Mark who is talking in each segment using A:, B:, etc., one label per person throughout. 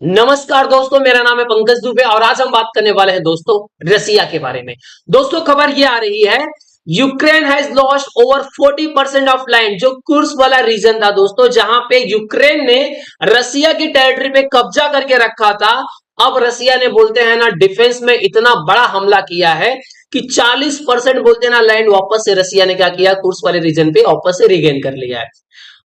A: नमस्कार दोस्तों, मेरा नाम है पंकज दुबे और आज हम बात करने वाले हैं दोस्तों रसिया के बारे में। दोस्तों खबर ये आ रही है, Ukraine has lost over 40% of land. जो कुर्स वाला रीजन था दोस्तों, जहां पे यूक्रेन ने रसिया की टेरिटरी पे कब्जा करके रखा था, अब रसिया ने बोलते हैं ना डिफेंस में इतना बड़ा हमला किया है कि 40% बोलते हैं ना लैंड वापस से रसिया ने क्या किया, कुर्स वाले रीजन पे वापस से रिगेन कर लिया है।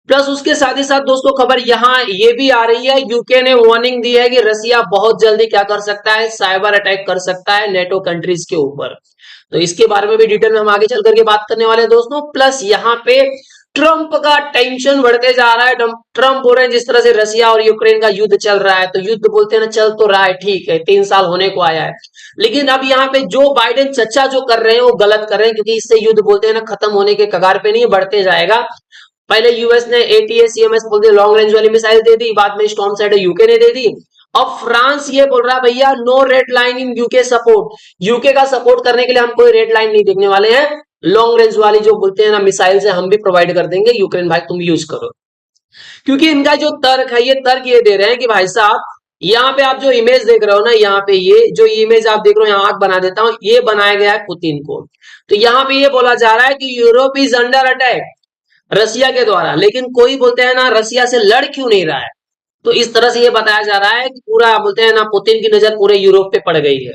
A: प्लस उसके साथ ही साथ दोस्तों खबर यहां ये भी आ रही है, यूके ने वार्निंग दी है कि रसिया बहुत जल्दी क्या कर सकता है, साइबर अटैक कर सकता है नेटो कंट्रीज के ऊपर। तो इसके बारे में भी डिटेल में हम आगे चल करके बात करने वाले हैं दोस्तों। प्लस यहाँ पे ट्रंप का टेंशन बढ़ते जा रहा है। ट्रंप बोल रहे हैं जिस तरह से रसिया और यूक्रेन का युद्ध चल रहा है, तो युद्ध बोलते हैं ना चल तो रहा है, ठीक है 3 साल होने को आया है, लेकिन अब यहाँ पे जो बाइडेन चचा जो कर रहे हैं वो गलत कर रहे हैं, क्योंकि इससे युद्ध बोलते हैं ना खत्म होने के कगार पे नहीं बढ़ते जाएगा। पहले यूएस ने एटीएसीएमएस बोल दिया, लॉन्ग रेंज वाली मिसाइल दे दी, बाद में स्टॉर्म शैडो यूके ने दे दी। अब फ्रांस ये बोल रहा है भैया no red line in UK support, UK का सपोर्ट करने के लिए हम कोई रेड लाइन नहीं देखने वाले हैं, लॉन्ग रेंज वाली जो बोलते हैं ना मिसाइल से हम भी प्रोवाइड कर देंगे, यूक्रेन भाई तुम यूज करो। क्योंकि इनका जो तर्क है, ये तर्क ये दे रहे हैं कि भाई साहब यहाँ पे आप जो इमेज देख रहे हो ना, यहाँ पे ये जो इमेज आप देख रहे हो, यहाँ आंख बना देता हूं, ये बनाया गया है पुतिन को। तो यहाँ पे ये बोला जा रहा है कि यूरोप इज अंडर अटैक रसिया के द्वारा, लेकिन कोई बोलते हैं ना रसिया से लड़ क्यों नहीं रहा है। तो इस तरह से ये बताया जा रहा है कि पूरा बोलते हैं ना पुतिन की नजर पूरे यूरोप पे पड़ गई है।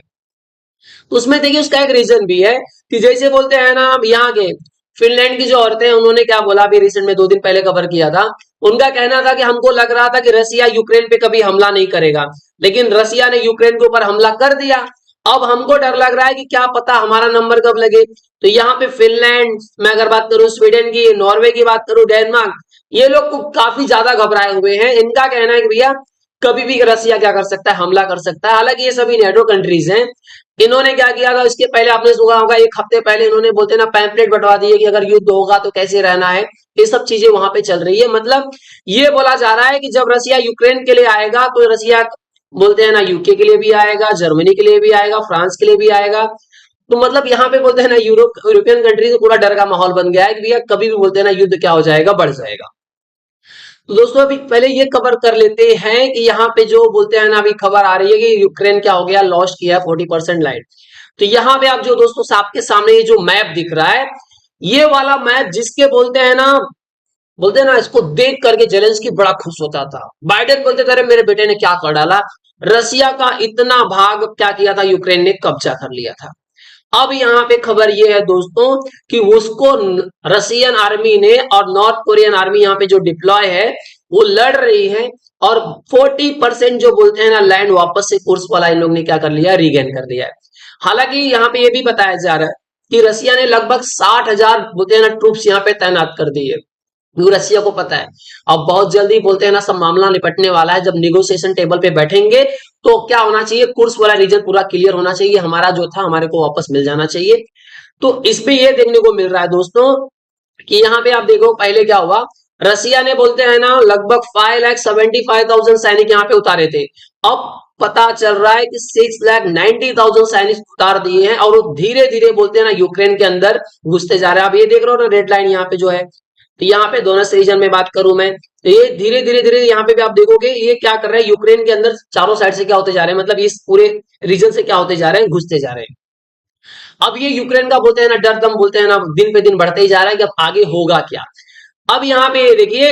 A: तो उसमें देखिए उसका एक रीजन भी है कि जैसे बोलते हैं ना, अब यहाँ के फिनलैंड की जो औरतें हैं उन्होंने क्या बोला, अभी रिसेंट में 2 दिन पहले कवर किया था। उनका कहना था कि हमको लग रहा था कि रसिया यूक्रेन पे कभी हमला नहीं करेगा, लेकिन रसिया ने यूक्रेन के ऊपर हमला कर दिया। अब हमको डर लग रहा है कि क्या पता हमारा नंबर कब लगे। तो यहाँ पे फिनलैंड में अगर बात करूं, स्वीडन की, नॉर्वे की बात करूं, डेनमार्क, ये लोग काफी ज्यादा घबराए हुए हैं। इनका कहना है कि भैया कभी भी रसिया क्या कर सकता है, हमला कर सकता है। हालांकि ये सभी नेटो कंट्रीज हैं। इन्होंने क्या किया था, इसके पहले आपने सुना होगा, 1 हफ्ते पहले इन्होंने बोलते ना पैम्पलेट बंटवा दिए कि अगर युद्ध होगा तो कैसे रहना है। ये सब चीजें वहां पे चल रही है। मतलब ये बोला जा रहा है कि जब रसिया यूक्रेन के लिए आएगा तो रसिया बोलते हैं ना यूके के लिए भी आएगा, जर्मनी के लिए भी आएगा, फ्रांस के लिए भी आएगा। तो मतलब यहाँ पे बोलते हैं ना यूरोपियन कंट्री से पूरा डर का माहौल बन गया है कि भैया कभी भी बोलते हैं ना युद्ध क्या हो जाएगा, बढ़ जाएगा। तो दोस्तों अभी पहले ये कवर कर लेते हैं कि यहाँ पे जो बोलते हैं ना, अभी खबर आ रही है कि यूक्रेन क्या हो गया, लॉस्ट किया है 40% लाइट। तो यहाँ पे आप जो दोस्तों आपके सामने ये जो मैप दिख रहा है, ये वाला मैप जिसके बोलते हैं ना इसको देख करके जेलेंस्की बड़ा खुश होता था। बाइडेन बोलते थे अरे मेरे बेटे ने क्या कर डाला, रसिया का इतना भाग क्या किया था, यूक्रेन ने कब्जा कर लिया था। अब यहाँ पे खबर ये है दोस्तों कि उसको रसियन आर्मी ने और नॉर्थ कोरियन आर्मी यहाँ पे जो डिप्लॉय है वो लड़ रही है, और 40% जो बोलते हैं ना लैंड वापस से कोर्स वाला इन लोग ने क्या कर लिया, रीगेन कर लिया है। हालांकि यहाँ पे ये भी बताया जा रहा है कि रसिया ने लगभग 60,000 बोलते हैं ना ट्रूप्स यहाँ पे तैनात कर दिए। क्योंकि रसिया को पता है अब बहुत जल्दी बोलते हैं ना सब मामला निपटने वाला है। जब निगोशिएशन टेबल पे बैठेंगे तो क्या होना चाहिए, कुर्स वाला रीजन पूरा क्लियर होना चाहिए, हमारा जो था हमारे को वापस मिल जाना चाहिए। तो इसमें ये देखने को मिल रहा है दोस्तों कि यहाँ पे आप देखो पहले क्या हुआ, रसिया ने बोलते हैं ना लगभग 5,75,000 सैनिक यहाँ पे उतारे थे। अब पता चल रहा है कि 6,90,000 सैनिक उतार दिए हैं, और वो धीरे धीरे बोलते हैं ना यूक्रेन के अंदर घुसते जा रहे हैं। अब ये देख रहे हो ना रेड लाइन यहाँ पे जो है, तो यहाँ पे दोनों रीजन में बात करूं मैं, तो ये धीरे धीरे धीरे यहाँ पे भी आप देखोगे ये क्या कर रहा है, यूक्रेन के अंदर चारों साइड से क्या होते जा रहे हैं, मतलब इस पूरे रीजन से क्या होते जा रहे हैं, घुसते जा रहे हैं। अब ये यूक्रेन का बोलते हैं ना डर दम बोलते हैं ना दिन पे दिन बढ़ते ही जा रहा है कि अब आगे होगा क्या। अब यहाँ पे ये देखिए,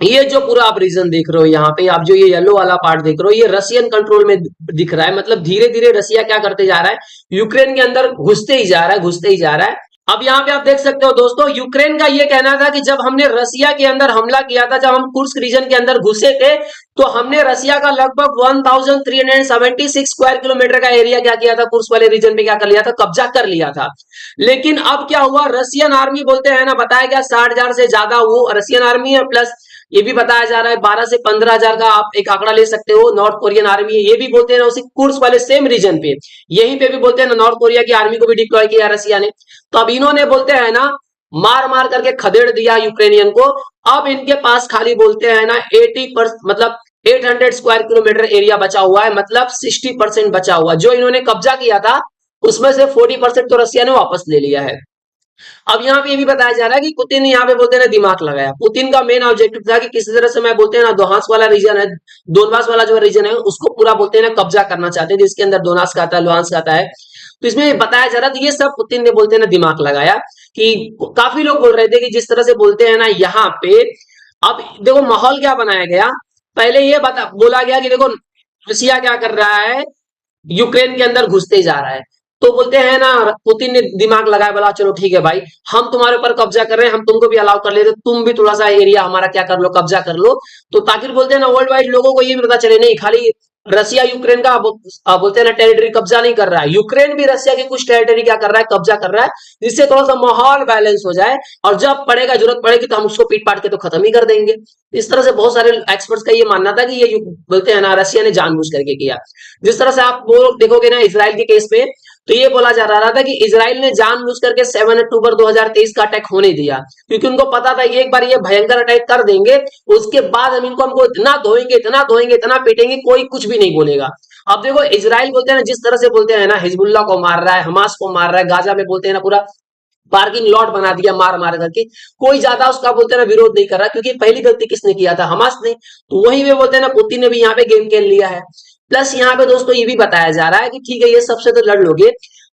A: ये जो पूरा आप रीजन देख रहे हो, यहाँ पे आप जो ये येलो वाला पार्ट देख रहे हो, ये रशियन कंट्रोल में दिख रहा है। मतलब धीरे धीरे रसिया क्या करते जा रहा है, यूक्रेन के अंदर घुसते ही जा रहा है, घुसते ही जा रहा है। अब यहाँ पे आप देख सकते हो दोस्तों, यूक्रेन का ये कहना था कि जब हमने रसिया के अंदर हमला किया था, जब हम कुर्स्क रीजन के अंदर घुसे थे, तो हमने रसिया का लगभग 1376 स्क्वायर किलोमीटर का एरिया क्या किया था, कुर्स्क वाले रीजन पे क्या कर लिया था, कब्जा कर लिया था। लेकिन अब क्या हुआ, रसियन आर्मी बोलते हैं ना, बताया गया 60,000 से ज्यादा वो रसियन आर्मी है, प्लस ये भी बताया जा रहा है 12 से 15,000 का आप एक आंकड़ा ले सकते हो नॉर्थ कोरियन आर्मी है। ये भी बोलते हैं ना उसी कुर्स वाले सेम रीजन पे, यहीं पे भी बोलते हैं ना नॉर्थ कोरिया की आर्मी को भी डिप्लॉय किया रसिया ने। तो अब इन्होंने बोलते हैं ना मार मार करके खदेड़ दिया यूक्रेनियन को। अब इनके पास खाली बोलते हैं ना 80% मतलब 800 स्क्वायर किलोमीटर एरिया बचा हुआ है, मतलब 60% बचा हुआ। जो इन्होंने कब्जा किया था उसमें से 40% तो रसिया ने वापस ले लिया है। अब यहाँ पे ये भी बताया जा रहा है कि पुतिन ने यहाँ पे बोलते हैं ना दिमाग लगाया। पुतिन का मेन ऑब्जेक्टिव था कि किसी तरह से मैं बोलते हैं ना दोहास वाला रीजन है, दोनबास वाला जो रीजन है उसको पूरा बोलते हैं ना कब्जा करना चाहते थे, जिसके अंदर दोनास का आता है, लुहांस का आता है। तो इसमें बताया जा रहा था ये सब पुतिन ने बोलते हैं ना दिमाग लगाया। कि काफी लोग बोल रहे थे कि जिस तरह से बोलते हैं ना यहाँ पे, अब देखो माहौल क्या बनाया गया। पहले ये बता बोला गया कि देखो रसिया क्या कर रहा है, यूक्रेन के अंदर घुसते जा रहा है। तो बोलते हैं ना पुतिन ने दिमाग लगाया, बोला चलो ठीक है भाई, हम तुम्हारे ऊपर कब्जा कर रहे हैं, हम तुमको भी अलाउ कर लेते, तुम भी थोड़ा सा एरिया हमारा क्या कर लो, कब्जा कर लो। तो ताकि बोलते हैं ना वर्ल्ड वाइड लोगों को ये भी पता चले नहीं खाली रसिया यूक्रेन का बोलते हैं ना टेरिटरी कब्जा नहीं कर रहा है, यूक्रेन भी रसिया की कुछ टेरिटरी क्या कर रहा है, कब्जा कर रहा है, जिससे थोड़ा सा माहौल बैलेंस हो जाए। और जब पड़ेगा जरूरत पड़ेगी तो हम उसको पीट पाट के तो खत्म ही कर देंगे। इस तरह से बहुत सारे एक्सपर्ट्स का ये मानना था कि ये बोलते हैं ना रसिया ने जानबूझ करके किया। जिस तरह से आप वो देखोगे ना इसराइल के केस में, तो ये बोला जा रहा था कि इसराइल ने जानबूझ करके 7 अक्टूबर 2023 का अटैक होने दिया, क्योंकि उनको पता था एक बार ये भयंकर अटैक कर देंगे, उसके बाद हमको इतना धोएंगे, इतना धोएंगे, इतना पीटेंगे, कोई कुछ भी नहीं बोलेगा। अब देखो इसराइल बोलते हैं ना जिस तरह से बोलते हैं ना हिजबुल्लाह को मार रहा है, हमास को मार रहा है, गाजा में बोलते हैं ना पूरा पार्किंग लॉट बना दिया मार मार करके, कोई ज्यादा उसका बोलते हैं ना विरोध नहीं कर रहा, क्योंकि पहली गलती किसने किया था, हमास ने। तो वही वे बोलते हैं ना पुतिन ने भी यहाँ पे गेम खेल लिया है। प्लस यहाँ पे दोस्तों ये भी बताया जा रहा है कि ठीक है ये सबसे तो लड़ लोगे,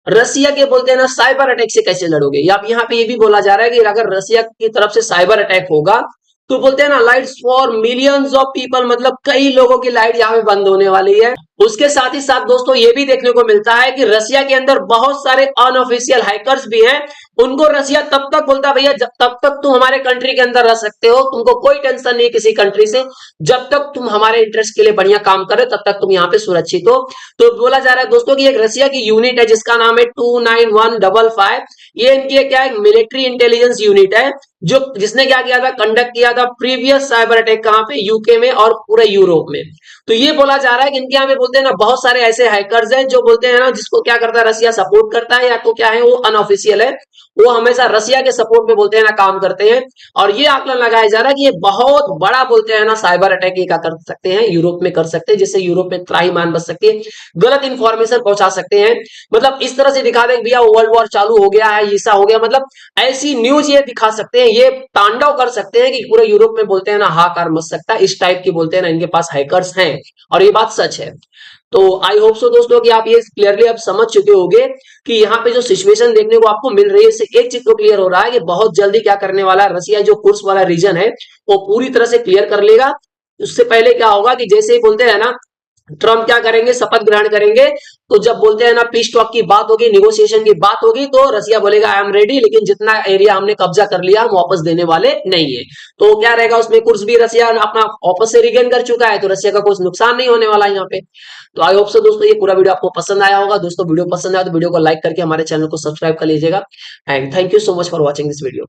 A: रसिया के बोलते हैं ना साइबर अटैक से कैसे लड़ोगे। या यहाँ पे ये भी बोला जा रहा है कि अगर रसिया की तरफ से साइबर अटैक होगा तो बोलते हैं ना lights for millions of people, मतलब कई लोगों की लाइट यहाँ पे बंद होने वाली है। उसके साथ ही साथ दोस्तों ये भी देखने को मिलता है कि रसिया के अंदर बहुत सारे अनऑफिशियल हैकर्स भी हैं। उनको रसिया तब तक बोलता है भैया जब तब तक तुम हमारे कंट्री के अंदर रह सकते हो, तुमको कोई टेंशन नहीं किसी कंट्री से, जब तक तुम हमारे इंटरेस्ट के लिए बढ़िया काम कर रहे हो तब तक तुम यहाँ पे सुरक्षित हो। तो बोला जा रहा है दोस्तों की एक रसिया की यूनिट है जिसका नाम है 29155। ये इनकी क्या है मिलिट्री इंटेलिजेंस यूनिट है, जो जिसने क्या किया था, कंडक्ट किया था प्रीवियस साइबर अटैक कहां पे, यूके में और पूरे यूरोप में। तो ये बोला जा रहा है कि इनके यहाँ पे बोलते हैं ना बहुत सारे ऐसे हैकर्स हैं जो बोलते हैं ना जिसको क्या करता है रसिया सपोर्ट करता है, या तो क्या है वो अनऑफिशियल है, वो हमेशा रसिया के सपोर्ट में बोलते हैं ना काम करते हैं। और ये आकलन लगाया जा रहा है कि ये बहुत बड़ा बोलते हैं ना साइबर अटैक ये क्या कर सकते हैं, यूरोप में कर सकते हैं, जिससे यूरोप में त्राहीमाम बच सकती है, गलत इंफॉर्मेशन पहुंचा सकते हैं। मतलब इस तरह से दिखा दें भैया वर्ल्ड वॉर चालू हो गया है, ऐसा हो गया, मतलब ऐसी न्यूज ये दिखा सकते हैं, ये तांडव कर सकते हैं कि पूरे यूरोप में बोलते हैं ना हाहाकार मच सकता है। इस टाइप की बोलते हैं ना इनके पास हैकर्स हैं, और ये बात सच है। तो आई होप सो दोस्तों कि आप ये क्लियरली अब समझ चुके होंगे कि यहाँ पे जो सिचुएशन देखने को आपको मिल रही है, इससे एक चीज तो क्लियर हो रहा है कि बहुत जल्दी क्या करने वाला है रसिया, जो कुर्स वाला रीजन है वो पूरी तरह से क्लियर कर लेगा। उससे पहले क्या होगा कि जैसे ही बोलते हैं ना ट्रम्प क्या करेंगे, शपथ ग्रहण करेंगे, तो जब बोलते हैं ना पीस टॉक की बात होगी, निगोशिएशन की बात होगी, तो रसिया बोलेगा आई एम रेडी, लेकिन जितना एरिया हमने कब्जा कर लिया हम वापस देने वाले नहीं है। तो क्या रहेगा उसमें, कुर्स भी रसिया अपना वापस से रिगेन कर चुका है, तो रसिया का कुछ नुकसान नहीं होने वाला है यहाँ पे। तो आई होप सो दोस्तों ये पूरा वीडियो आपको पसंद आया होगा। दोस्तों वीडियो पसंद आया तो वीडियो को लाइक करके हमारे चैनल को सब्सक्राइब कर लीजिएगा। And thank you so much for watching this video.